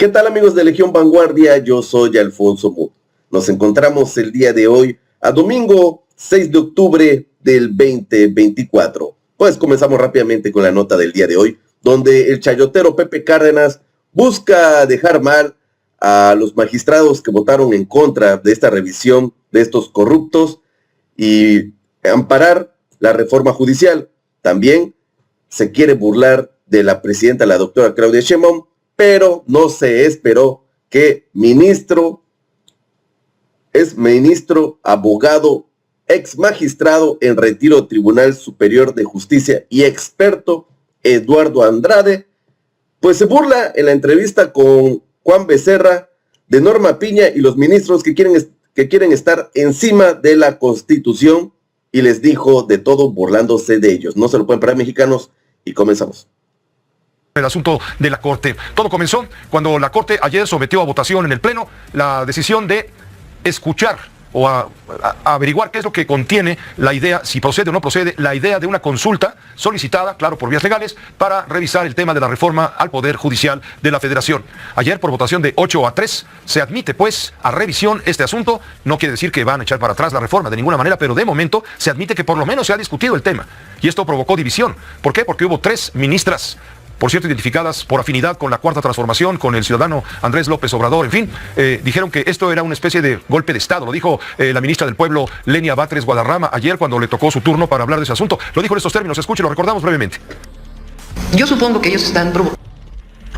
¿Qué tal, amigos de Legión Vanguardia? Yo soy Alfonso Muth. Nos encontramos el día de hoy a domingo 6 de octubre del 2024. Pues comenzamos rápidamente con la nota del día de hoy, donde el chayotero Pepe Cárdenas busca dejar mal a los magistrados que votaron en contra de esta revisión de estos corruptos y amparar la reforma judicial. También se quiere burlar de la presidenta, la doctora Claudia Sheinbaum, pero no se esperó que ministro, abogado, ex magistrado en retiro del Tribunal Superior de Justicia y experto Eduardo Andrade, pues se burla en la entrevista con Juan Becerra de Norma Piña y los ministros que quieren estar encima de la Constitución, y les dijo de todo burlándose de ellos. No se lo pueden parar, mexicanos, y comenzamos. El asunto de la Corte. Todo comenzó cuando la Corte ayer sometió a votación en el Pleno la decisión de escuchar o a averiguar qué es lo que contiene la idea, si procede o no procede, la idea de una consulta solicitada, claro, por vías legales, para revisar el tema de la reforma al Poder Judicial de la Federación. Ayer, por votación de 8-3, se admite, pues, a revisión este asunto. No quiere decir que van a echar para atrás la reforma de ninguna manera, pero de momento se admite que por lo menos se ha discutido el tema. Y esto provocó división. ¿Por qué? Porque hubo 3 ministras, por cierto, identificadas por afinidad con la Cuarta Transformación, con el ciudadano Andrés López Obrador, en fin, dijeron que esto era una especie de golpe de Estado. Lo dijo la ministra del Pueblo, Lenia Batres Guadarrama, ayer cuando le tocó su turno para hablar de ese asunto. Lo dijo en estos términos, escuche, lo recordamos brevemente. Yo supongo que ellos están provocando.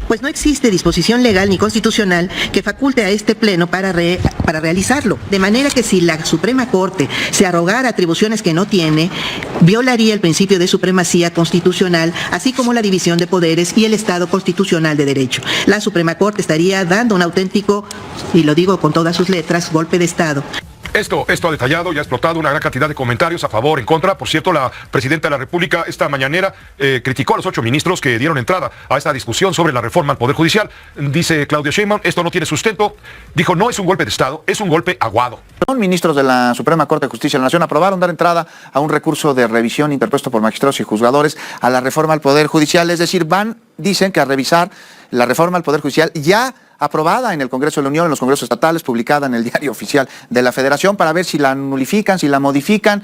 Pues no existe disposición legal ni constitucional que faculte a este pleno para realizarlo. De manera que si la Suprema Corte se arrogara atribuciones que no tiene, violaría el principio de supremacía constitucional, así como la división de poderes y el Estado constitucional de derecho. La Suprema Corte estaría dando un auténtico, y lo digo con todas sus letras, golpe de Estado. Esto ha detallado y ha explotado una gran cantidad de comentarios a favor, en contra. Por cierto, la presidenta de la República esta mañanera criticó a los 8 ministros que dieron entrada a esta discusión sobre la reforma al Poder Judicial. Dice Claudia Sheinbaum, esto no tiene sustento. Dijo, no es un golpe de Estado, es un golpe aguado. Los ministros de la Suprema Corte de Justicia de la Nación aprobaron dar entrada a un recurso de revisión interpuesto por magistrados y juzgadores a la reforma al Poder Judicial. Es decir, dicen que a revisar la reforma al Poder Judicial ya aprobada en el Congreso de la Unión, en los Congresos estatales, publicada en el Diario Oficial de la Federación, para ver si la nulifican, si la modifican.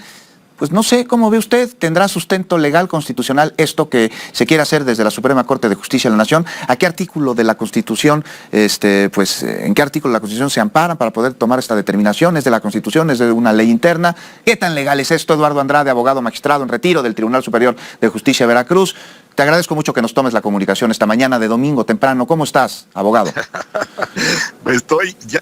Pues no sé, ¿cómo ve usted? ¿Tendrá sustento legal constitucional esto que se quiere hacer desde la Suprema Corte de Justicia de la Nación? ¿A qué artículo de la Constitución, en qué artículo de la Constitución se amparan para poder tomar esta determinación? ¿Es de la Constitución? ¿Es de una ley interna? ¿Qué tan legal es esto? Eduardo Andrade, abogado magistrado en retiro del Tribunal Superior de Justicia de Veracruz. Te agradezco mucho que nos tomes la comunicación esta mañana de domingo temprano. ¿Cómo estás, abogado?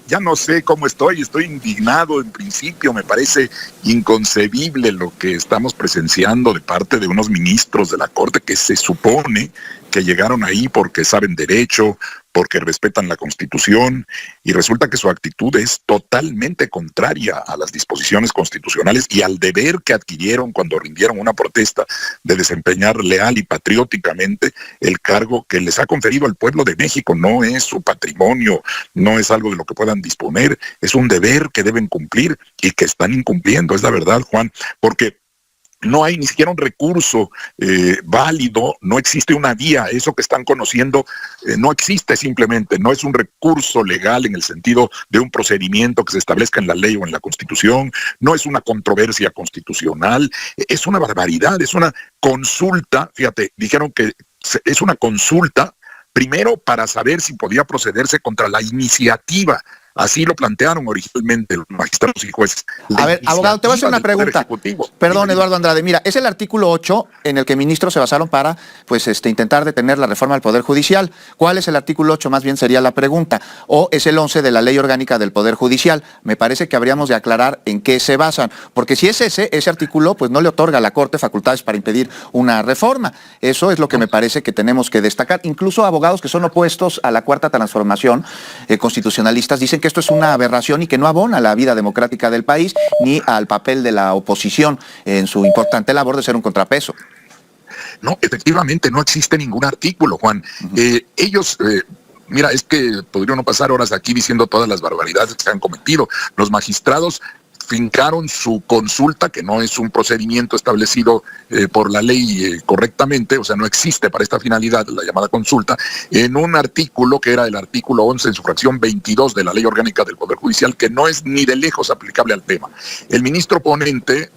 Ya no sé cómo estoy indignado en principio. Me parece inconcebible lo que estamos presenciando de parte de unos ministros de la Corte que se supone que llegaron ahí porque saben derecho, porque respetan la Constitución, y resulta que su actitud es totalmente contraria a las disposiciones constitucionales y al deber que adquirieron cuando rindieron una protesta de desempeñar leal y patrióticamente el cargo que les ha conferido el pueblo de México. No es su patrimonio, no es algo de lo que puedan disponer, es un deber que deben cumplir y que están incumpliendo, es la verdad, Juan, porque no hay ni siquiera un recurso válido, no existe una vía, eso que están conociendo no existe simplemente, no es un recurso legal en el sentido de un procedimiento que se establezca en la ley o en la Constitución, no es una controversia constitucional, es una barbaridad, es una consulta, fíjate, dijeron que es una consulta, primero para saber si podía procederse contra la iniciativa. Así lo plantearon originalmente los magistrados y jueces. A ver, abogado, te voy a hacer una pregunta. Perdón, Eduardo Andrade. Mira, es el artículo 8 en el que ministros se basaron para intentar detener la reforma al Poder Judicial. ¿Cuál es el artículo 8? Más bien sería la pregunta. ¿O es el 11 de la Ley Orgánica del Poder Judicial? Me parece que habríamos de aclarar en qué se basan. Porque si es ese artículo, pues no le otorga a la Corte facultades para impedir una reforma. Eso es lo que me parece que tenemos que destacar. Incluso abogados que son opuestos a la Cuarta Transformación, constitucionalistas, dicen que esto es una aberración y que no abona a la vida democrática del país ni al papel de la oposición en su importante labor de ser un contrapeso. No, efectivamente no existe ningún artículo, Juan. Ellos... Mira, es que podría no pasar horas aquí diciendo todas las barbaridades que se han cometido. Los magistrados fincaron su consulta, que no es un procedimiento establecido por la ley correctamente, o sea, no existe para esta finalidad la llamada consulta, en un artículo que era el artículo 11 en su fracción 22 de la Ley Orgánica del Poder Judicial, que no es ni de lejos aplicable al tema. El ministro ponente,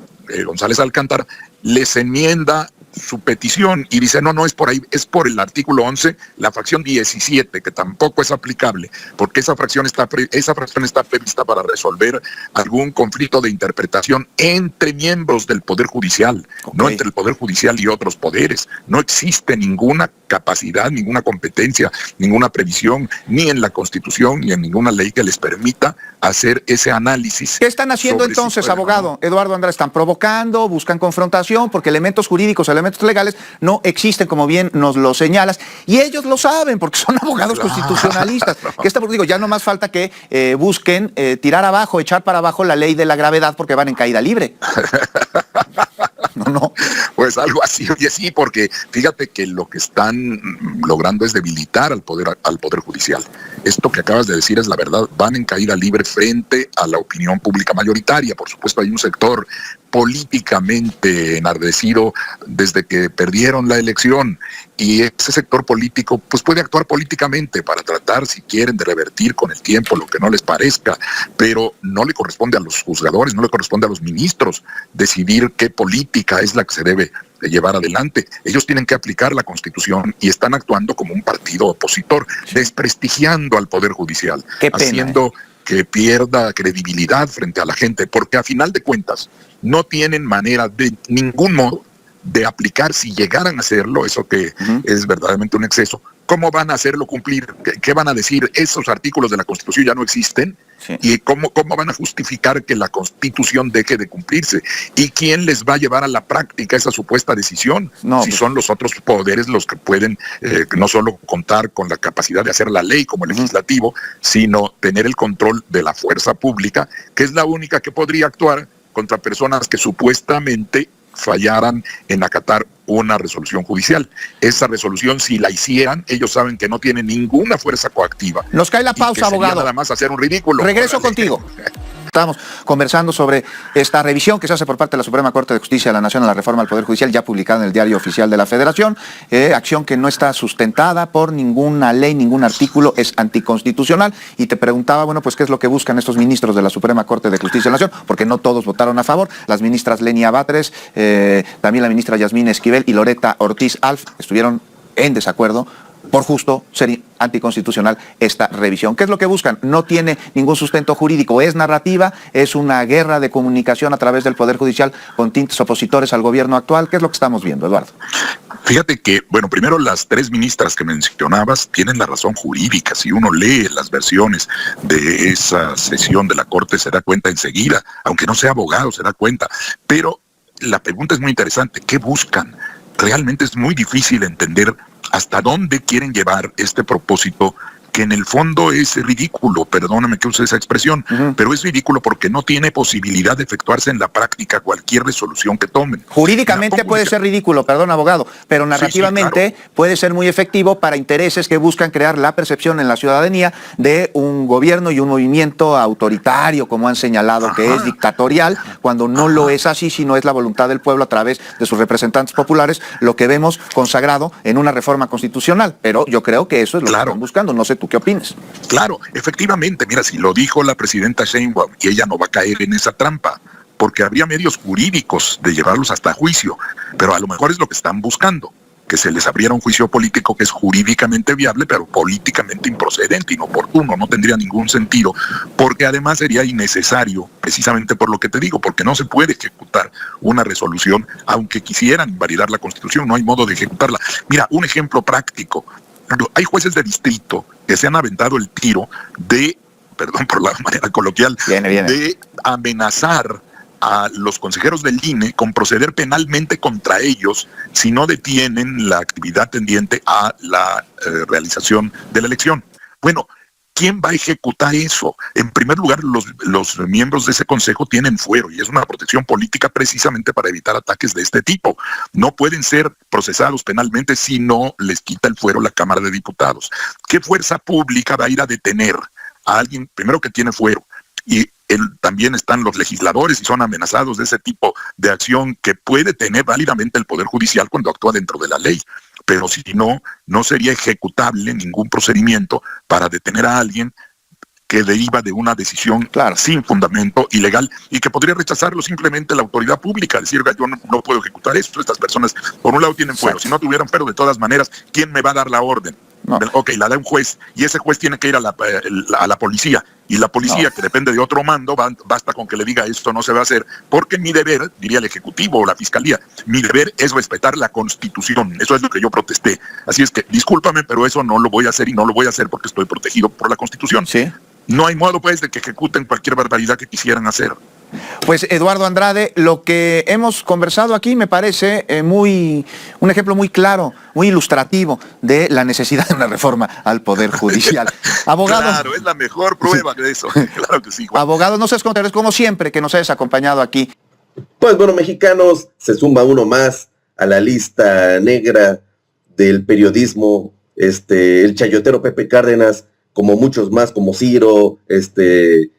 González Alcántara, les enmienda su petición y dice, no es por ahí, es por el artículo 11, la fracción 17, que tampoco es aplicable, porque esa fracción está prevista para resolver algún conflicto de interpretación entre miembros del Poder Judicial, no entre el Poder Judicial y otros poderes. No existe ninguna capacidad, ninguna competencia, ninguna previsión, ni en la Constitución, ni en ninguna ley que les permita hacer ese análisis. ¿Qué están haciendo entonces, abogado Eduardo Andrade? ¿Están provocando, buscan confrontación? Porque elementos jurídicos, elementos legales no existen, como bien nos lo señalas, y ellos lo saben porque son abogados constitucionalistas. Que digo, ya no más falta que busquen tirar abajo, echar para abajo la ley de la gravedad porque van en caída libre. No. Pues algo así, oye, sí, porque fíjate que lo que están logrando es debilitar al poder judicial. Esto que acabas de decir es la verdad, van en caída libre frente a la opinión pública mayoritaria. Por supuesto, hay un sector políticamente enardecido desde que perdieron la elección, y ese sector político pues puede actuar políticamente para tratar, si quieren, de revertir con el tiempo lo que no les parezca, pero no le corresponde a los juzgadores, no le corresponde a los ministros decidir qué política es la que se debe de llevar adelante. Ellos tienen que aplicar la Constitución y están actuando como un partido opositor, desprestigiando al Poder Judicial, haciendo que pierda credibilidad frente a la gente, porque a final de cuentas no tienen manera de ningún modo de aplicar, si llegaran a hacerlo, eso que es verdaderamente un exceso. ¿Cómo van a hacerlo cumplir? ¿Qué van a decir? Esos artículos de la Constitución ya no existen. Sí. ¿Y cómo van a justificar que la Constitución deje de cumplirse? ¿Y quién les va a llevar a la práctica esa supuesta decisión? Si son los otros poderes los que pueden no solo contar con la capacidad de hacer la ley como el legislativo, sino tener el control de la fuerza pública, que es la única que podría actuar contra personas que supuestamente fallaran en acatar una resolución judicial. Esa resolución, si la hicieran, ellos saben que no tiene ninguna fuerza coactiva. Nos cae la pausa, abogado. Nada más hacer un ridículo. Regreso contigo. Estamos conversando sobre esta revisión que se hace por parte de la Suprema Corte de Justicia de la Nación a la reforma al Poder Judicial, ya publicada en el Diario Oficial de la Federación, acción que no está sustentada por ninguna ley, ningún artículo, es anticonstitucional. Y te preguntaba, bueno, pues qué es lo que buscan estos ministros de la Suprema Corte de Justicia de la Nación, porque no todos votaron a favor. Las ministras Lenia Batres, también la ministra Yasmín Esquivel y Loreta Ortiz Alf estuvieron en desacuerdo por justo ser anticonstitucional esta revisión. ¿Qué es lo que buscan? No tiene ningún sustento jurídico, es narrativa, es una guerra de comunicación a través del Poder Judicial con tintes opositores al gobierno actual. ¿Qué es lo que estamos viendo, Eduardo? Fíjate que, bueno, primero las tres ministras que mencionabas tienen la razón jurídica. Si uno lee las versiones de esa sesión de la Corte se da cuenta enseguida, aunque no sea abogado se da cuenta. Pero la pregunta es muy interesante, ¿qué buscan? Realmente es muy difícil entender hasta dónde quieren llevar este propósito, que en el fondo es ridículo, perdóname que use esa expresión, pero es ridículo porque no tiene posibilidad de efectuarse en la práctica cualquier resolución que tomen. Jurídicamente puede ser ridículo, perdón, abogado, pero narrativamente sí, claro, puede ser muy efectivo para intereses que buscan crear la percepción en la ciudadanía de un gobierno y un movimiento autoritario, como han señalado, que es dictatorial, cuando no lo es así, sino es la voluntad del pueblo a través de sus representantes populares, lo que vemos consagrado en una reforma constitucional. Pero yo creo que eso es lo que están buscando, no sé tú qué opinas. Claro, efectivamente, mira, si lo dijo la presidenta Sheinbaum, y ella no va a caer en esa trampa, porque habría medios jurídicos de llevarlos hasta juicio, pero a lo mejor es lo que están buscando, que se les abriera un juicio político que es jurídicamente viable, pero políticamente improcedente, inoportuno, no tendría ningún sentido, porque además sería innecesario, precisamente por lo que te digo, porque no se puede ejecutar una resolución, aunque quisieran invalidar la Constitución, no hay modo de ejecutarla. Mira, un ejemplo práctico. Hay jueces de distrito que se han aventado el tiro de, perdón por la manera coloquial, de amenazar a los consejeros del INE con proceder penalmente contra ellos si no detienen la actividad tendiente a la realización de la elección. Bueno, ¿quién va a ejecutar eso? En primer lugar, los miembros de ese consejo tienen fuero y es una protección política precisamente para evitar ataques de este tipo. No pueden ser procesados penalmente si no les quita el fuero la Cámara de Diputados. ¿Qué fuerza pública va a ir a detener a alguien, primero, que tiene fuero, y también están los legisladores y son amenazados de ese tipo de acción que puede tener válidamente el Poder Judicial cuando actúa dentro de la ley. Pero si no, no sería ejecutable ningún procedimiento para detener a alguien que deriva de una decisión sin fundamento ilegal y que podría rechazarlo simplemente la autoridad pública, decir, yo no puedo ejecutar esto, estas personas por un lado tienen fuero, si no tuvieran fuero de todas maneras, ¿quién me va a dar la orden? No. Ok, la da un juez y ese juez tiene que ir a la policía y la policía, que depende de otro mando, basta con que le diga esto no se va a hacer, porque mi deber, diría el Ejecutivo o la Fiscalía, mi deber es respetar la Constitución, eso es lo que yo protesté. Así es que discúlpame, pero eso no lo voy a hacer y no lo voy a hacer porque estoy protegido por la Constitución. Sí. No hay modo, pues, de que ejecuten cualquier barbaridad que quisieran hacer. Pues, Eduardo Andrade, lo que hemos conversado aquí me parece un ejemplo muy claro, muy ilustrativo de la necesidad de una reforma al Poder Judicial. Abogado. Claro, es la mejor prueba de eso. Claro que sí, Juan. Abogado, no seas contrarios, como siempre, que nos hayas acompañado aquí. Pues bueno, mexicanos, se suma uno más a la lista negra del periodismo, el chayotero Pepe Cárdenas, como muchos más, como Ciro, el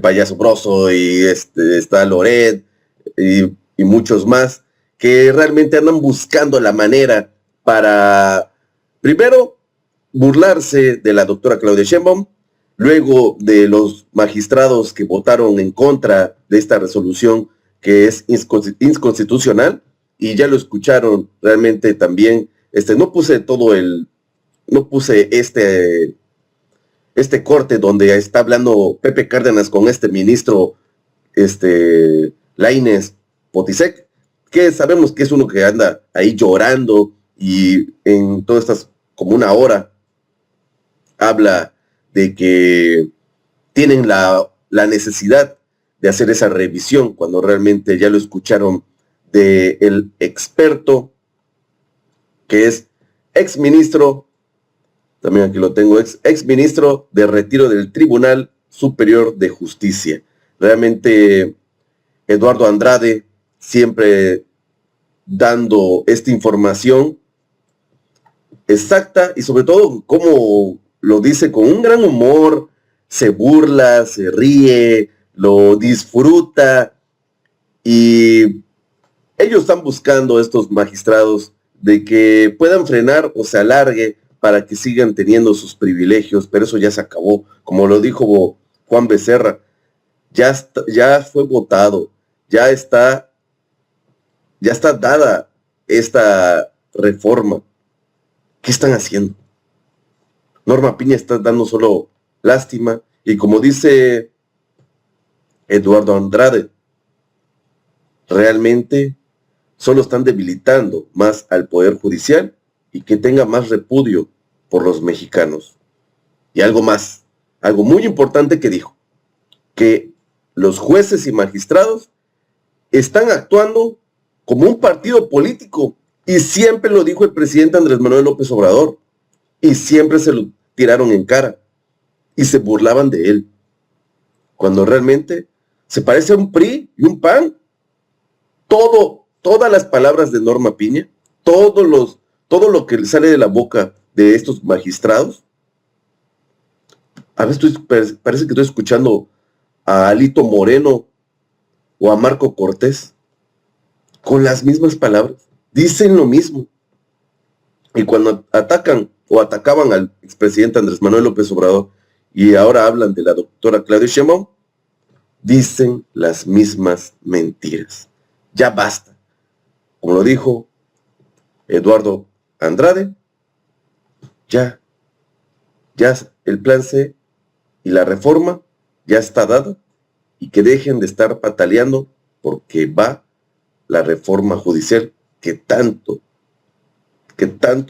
payaso Broso, y está Loret, y muchos más, que realmente andan buscando la manera para, primero, burlarse de la doctora Claudia Sheinbaum, luego de los magistrados que votaron en contra de esta resolución que es inconstitucional, y ya lo escucharon realmente también, no puse este corte donde está hablando Pepe Cárdenas con este ministro, Lainez Potisek, que sabemos que es uno que anda ahí llorando y en todas estas, como una hora, habla de que tienen la necesidad de hacer esa revisión, cuando realmente ya lo escucharon del experto, que es exministro, también aquí lo tengo, exministro de retiro del Tribunal Superior de Justicia. Realmente Eduardo Andrade siempre dando esta información exacta y sobre todo como lo dice con un gran humor, se burla, se ríe, lo disfruta, y ellos están buscando, estos magistrados, de que puedan frenar o se alargue para que sigan teniendo sus privilegios, pero eso ya se acabó. Como lo dijo Juan Becerra, ya fue votado, ya está dada esta reforma. ¿Qué están haciendo? Norma Piña está dando solo lástima, y como dice Eduardo Andrade, realmente solo están debilitando más al Poder Judicial y que tenga más repudio por los mexicanos. Y algo más, algo muy importante que dijo, que los jueces y magistrados están actuando como un partido político, y siempre lo dijo el presidente Andrés Manuel López Obrador, y siempre se lo tiraron en cara, y se burlaban de él, cuando realmente se parece a un PRI y un PAN. Todas las palabras de Norma Piña, todo lo que sale de la boca de estos magistrados, a veces parece que estoy escuchando a Alito Moreno o a Marco Cortés, con las mismas palabras, dicen lo mismo. Y cuando atacan o atacaban al expresidente Andrés Manuel López Obrador, y ahora hablan de la doctora Claudia Sheinbaum, dicen las mismas mentiras. Ya basta. Como lo dijo Eduardo Andrade, ya el plan C y la reforma ya está dada, y que dejen de estar pataleando, porque va la reforma judicial que tanto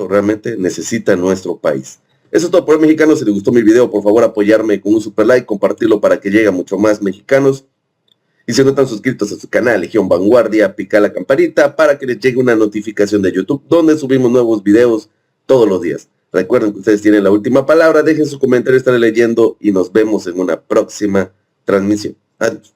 realmente necesita nuestro país. Eso es todo por hoy, mexicanos. Si les gustó mi video, por favor apoyarme con un super like, compartirlo para que llegue a mucho más mexicanos. Y si no están suscritos a su canal Legión Vanguardia, pica la campanita para que les llegue una notificación de YouTube donde subimos nuevos videos todos los días. Recuerden que ustedes tienen la última palabra, dejen su comentario, estaré leyendo y nos vemos en una próxima transmisión. Adiós.